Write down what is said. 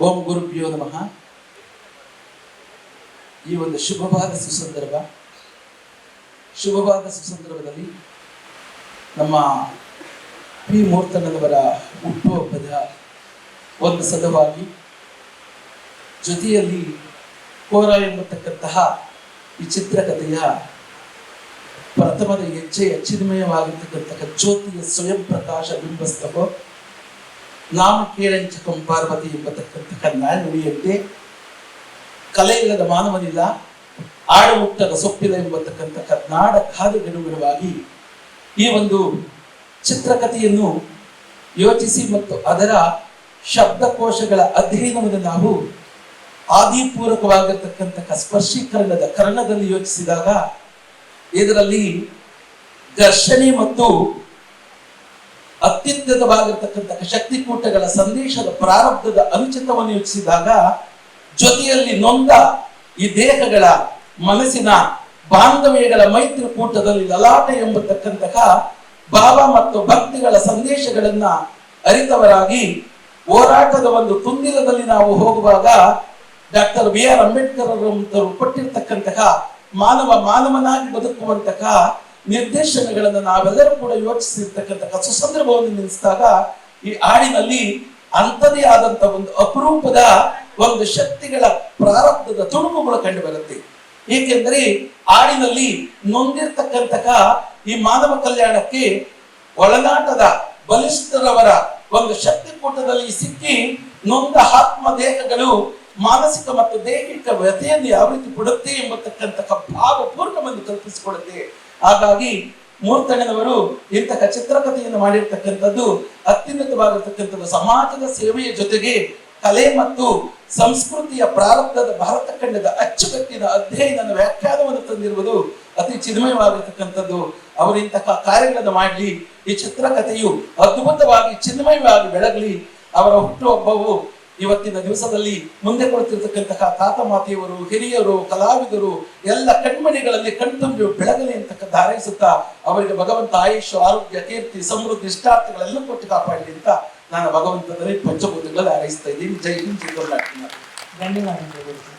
ಓಂ ಗುರುಭ್ಯೋ ನಮಃ. ಈ ಒಂದು ಶುಭವಾದ ಸುಸಂದರ್ಭದಲ್ಲಿ ನಮ್ಮ ಪಿ ಮೂರ್ತಣ್ಣನವರ ಹುಟ್ಟುಹಬ್ಬದ ಒಂದು ಸಲುವಾಗಿ ಜೊತೆಯಲ್ಲಿ ಕೋರ ಎಂಬತಕ್ಕಂತಹ ಈ ಚಿತ್ರಕಥೆಯ ಪ್ರಥಮದ ಹೆಜ್ಜೆಯ ಚಿನ್ಮಯವಾಗಿರ್ತಕ್ಕಂತಹ ಜ್ಯೋತಿಯ ಸ್ವಯಂ ಪ್ರಕಾಶ ಬಿಂಬಸ್ತಕೋ ನಾಮ ಕೇಳಂಚಕಂ ಪಾರ್ವತಿ ಎಂಬತಕ್ಕಂತಹ ನುಡಿಯಂತೆ ಕಲೆ ಇಲ್ಲದ ಮಾನವನಿಲ್ಲ, ಆಡ ಮುಟ್ಟದ ಸೊಪ್ಪಿಲ್ಲ ಎಂಬತಕ್ಕಂತಹ ನಾಡ ಕಾದುಗನುಗುಣವಾಗಿ ಈ ಒಂದು ಚಿತ್ರಕಥೆಯನ್ನು ಯೋಚಿಸಿ ಮತ್ತು ಅದರ ಶಬ್ದಕೋಶಗಳ ಅಧ್ಯಯನವನ್ನು ನಾವು ಆದಿಪೂರ್ವಕವಾಗಿರ್ತಕ್ಕಂತಹ ಸ್ಪರ್ಶೀಕರಣದ ಕರ್ಣದಲ್ಲಿ ಯೋಚಿಸಿದಾಗ ಇದರಲ್ಲಿ ಘರ್ಷಣೆ ಮತ್ತು ಅತ್ಯಂತವಾಗಿರ್ತಕ್ಕಂತಹ ಶಕ್ತಿಕೂಟಗಳ ಸಂದೇಶದ ಪ್ರಾರಬ್ಧದ ಅನುಚಿತವನ್ನು ಯೋಚಿಸಿದಾಗ ಜೊತೆಯಲ್ಲಿ ನೊಂದ ಈ ದೇಹಗಳ ಮನಸ್ಸಿನ ಬಾಂಧವ್ಯಗಳ ಮೈತ್ರಿಕೂಟದಲ್ಲಿ ಲಲಾಟ ಎಂಬತಕ್ಕಂತಹ ಭಾವ ಮತ್ತು ಭಕ್ತಿಗಳ ಸಂದೇಶಗಳನ್ನ ಅರಿತವರಾಗಿ ಹೋರಾಟದ ಒಂದು ತುಂದಿಲದಲ್ಲಿ ನಾವು ಹೋಗುವಾಗ ಡಾಕ್ಟರ್ BR ಅಂಬೇಡ್ಕರ್ ಅವರು ಕೊಟ್ಟಿರ್ತಕ್ಕಂತಹ ಮಾನವನಾಗಿ ಬದುಕುವಂತಹ ನಿರ್ದೇಶನಗಳನ್ನು ನಾವೆಲ್ಲರೂ ಕೂಡ ಯೋಚಿಸಿರ್ತಕ್ಕಂತಹ ಸುಸಂದರ್ಭವನ್ನು ನಿಲ್ಲಿಸಿದಾಗ ಈ ಹಾಡಿನಲ್ಲಿ ಅಂಥದೇ ಆದಂತಹ ಒಂದು ಅಪರೂಪದ ಒಂದು ಶಕ್ತಿಗಳ ಪ್ರಾರಬ್ಧದ ತುಣುಕುಗಳು ಕಂಡು ಬರುತ್ತೆ. ಏಕೆಂದರೆ ಹಾಡಿನಲ್ಲಿ ನೊಂದಿರ್ತಕ್ಕಂತಹ ಈ ಮಾನವ ಕಲ್ಯಾಣಕ್ಕೆ ಒಳನಾಟದ ಬಲಿಷ್ಠರವರ ಒಂದು ಶಕ್ತಿಕೂಟದಲ್ಲಿ ಸಿಕ್ಕಿ ನೊಂದ ಆತ್ಮ ದೇಹಗಳು ಮಾನಸಿಕ ಮತ್ತು ದೈಹಿಕ ವ್ಯಥೆಯನ್ನು ಯಾವ ರೀತಿ ಕೊಡುತ್ತೆ ಎಂಬತಕ್ಕಂತಹ ಭಾವಪೂರ್ಣವನ್ನು ಕಲ್ಪಿಸಿಕೊಡುತ್ತೆ. ಹಾಗಾಗಿ ಮೂರ್ತಣ್ಣನವರು ಇಂತಹ ಚಿತ್ರಕಥೆಯನ್ನು ಮಾಡಿರ್ತಕ್ಕಂಥದ್ದು ಅತ್ಯುನ್ನತವಾಗಿರ್ತಕ್ಕಂಥದ್ದು ಸಮಾಜದ ಸೇವೆಯ ಜೊತೆಗೆ ಕಲೆ ಮತ್ತು ಸಂಸ್ಕೃತಿಯ ಪ್ರಾರಬ್ಧದ ಭಾರತ ಖಂಡದ ಅಚ್ಚುಕಟ್ಟಿನ ಅಧ್ಯಯನ ವ್ಯಾಖ್ಯಾನವನ್ನು ತಂದಿರುವುದು ಅತಿ ಚಿನ್ಮಯವಾಗಿರ್ತಕ್ಕಂಥದ್ದು. ಅವರು ಇಂತಹ ಕಾರ್ಯಗಳನ್ನು ಮಾಡಲಿ, ಈ ಚಿತ್ರಕಥೆಯು ಅದ್ಭುತವಾಗಿ ಚಿನ್ಮಯವಾಗಿ ಬೆಳಗಲಿ. ಅವರ ಹುಟ್ಟುಹಬ್ಬವು ಇವತ್ತಿನ ದಿವಸದಲ್ಲಿ ಮುಂದೆ ಕೊಡುತ್ತಿರ್ತಕ್ಕಂತಹ ತಾತ ಮಾತೆಯವರು, ಹಿರಿಯರು, ಕಲಾವಿದರು ಎಲ್ಲ ಕಣ್ಮಣಿಗಳಲ್ಲಿ ಕಣ್ತುಂಬಿ ಬೆಳಗಲಿ ಅಂತ ಹಾರೈಸುತ್ತಾ ಅವರಿಗೆ ಭಗವಂತ ಆಯುಷ್, ಆರೋಗ್ಯ, ಕೀರ್ತಿ, ಸಮೃದ್ಧಿ, ಇಷ್ಟಾರ್ಥಗಳೆಲ್ಲ ಕೊಟ್ಟು ಕಾಪಾಡಲಿ ಅಂತ ನಾನು ಭಗವಂತನಲ್ಲಿ ಪಂಚಭೂತಗಳಲ್ಲಿ ಹಾರೈಸ್ತಾ ಇದ್ದೀನಿ. ಜೈ ಹಿಂದ್, ಜೈ ಕರ್ನಾಟಕ. ಧನ್ಯವಾದಗಳು.